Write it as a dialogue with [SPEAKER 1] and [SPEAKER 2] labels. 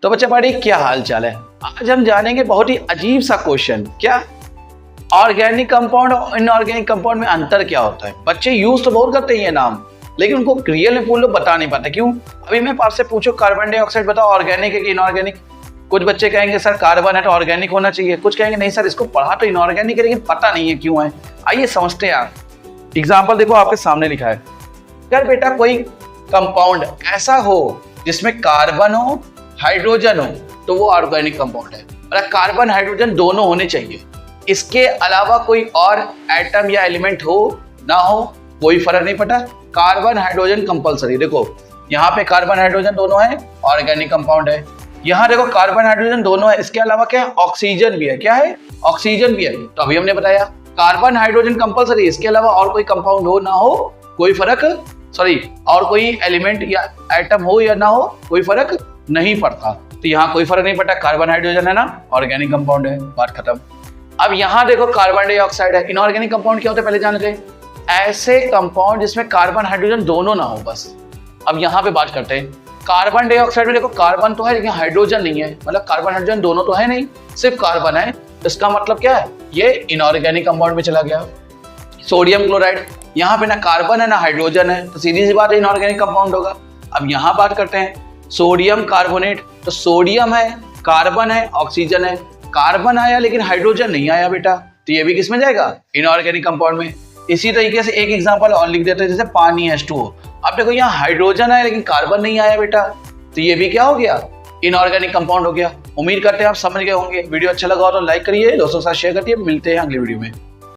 [SPEAKER 1] तो बच्चे पढ़िए क्या हाल चाल है। आज हम जानेंगे बहुत ही अजीब सा क्वेश्चन, क्या ऑर्गेनिक कंपाउंड और इनऑर्गेनिक कंपाउंड में अंतर क्या होता है। बच्चे यूज तो बहुत करते हैं ये नाम, लेकिन उनको रियल में पूछ लो बता नहीं पाते। क्यों? अभी मैं आपसे पूछूं कार्बन डाइऑक्साइड बताओ ऑर्गेनिक है कि इनऑर्गेनिक, कुछ बच्चे कहेंगे सर कार्बन है तो ऑर्गेनिक होना चाहिए, कुछ कहेंगे नहीं सर इसको पढ़ा तो इनऑर्गेनिक है लेकिन पता नहीं है क्यों है। आइए समझते हैं। आप एग्जाम्पल देखो आपके सामने लिखा है, अगर बेटा कोई कंपाउंड ऐसा हो जिसमें कार्बन हो हाइड्रोजन हो तो वो ऑर्गेनिक कंपाउंड है। मतलब कार्बन हाइड्रोजन दोनों होने चाहिए, इसके अलावा कोई और एटम या एलिमेंट हो ना हो कोई फर्क नहीं पड़ता, कार्बन हाइड्रोजन कंपलसरी। देखो यहाँ पे कार्बन हाइड्रोजन दोनों है, ऑर्गेनिक कंपाउंड है। यहाँ देखो कार्बन हाइड्रोजन दोनों है, इसके अलावा क्या है? ऑक्सीजन भी है। क्या है? ऑक्सीजन भी है। तो अभी हमने बताया कार्बन हाइड्रोजन कंपलसरी, इसके अलावा और कोई कंपाउंड हो ना हो कोई फर्क, और कोई एलिमेंट या एटम हो या ना हो कोई फर्क नहीं पड़ता। तो यहाँ कोई फर्क नहीं पड़ता, कार्बन हाइड्रोजन है ना, ऑर्गेनिक कंपाउंड है, बात खत्म। अब यहाँ देखो कार्बन डाइऑक्साइड है। इनऑर्गेनिक कंपाउंड क्या होता है पहले जान गए, ऐसे कंपाउंड जिसमें कार्बन हाइड्रोजन दोनों ना हो बस। अब यहाँ पे बात करते हैं कार्बन डाइऑक्साइड में। देखो कार्बन तो है लेकिन हाइड्रोजन नहीं है, मतलब कार्बन हाइड्रोजन दोनों तो है नहीं, सिर्फ कार्बन है। इसका मतलब क्या है? ये इनऑर्गेनिक कंपाउंड में चला गया। सोडियम क्लोराइड, यहाँ पे ना कार्बन है ना हाइड्रोजन है, तो सीधी सी बात है इनऑर्गेनिक कंपाउंड होगा। अब यहाँ बात करते हैं सोडियम कार्बोनेट, तो सोडियम है, कार्बन है, ऑक्सीजन है, कार्बन आया लेकिन हाइड्रोजन नहीं आया बेटा, तो ये भी किस में जाएगा? इनऑर्गेनिक कंपाउंड में। इसी तरीके से एक एग्जांपल और लिख देते हैं, जैसे पानी H2O। अब देखो यहाँ हाइड्रोजन आया लेकिन कार्बन नहीं आया बेटा, तो ये भी क्या हो गया? इनऑर्गेनिक कंपाउंड हो गया। उम्मीद करते हैं आप समझ गए होंगे। वीडियो अच्छा लगा हो तो लाइक करिए, दोस्तों के साथ शेयर करिए। मिलते हैं अगली वीडियो में।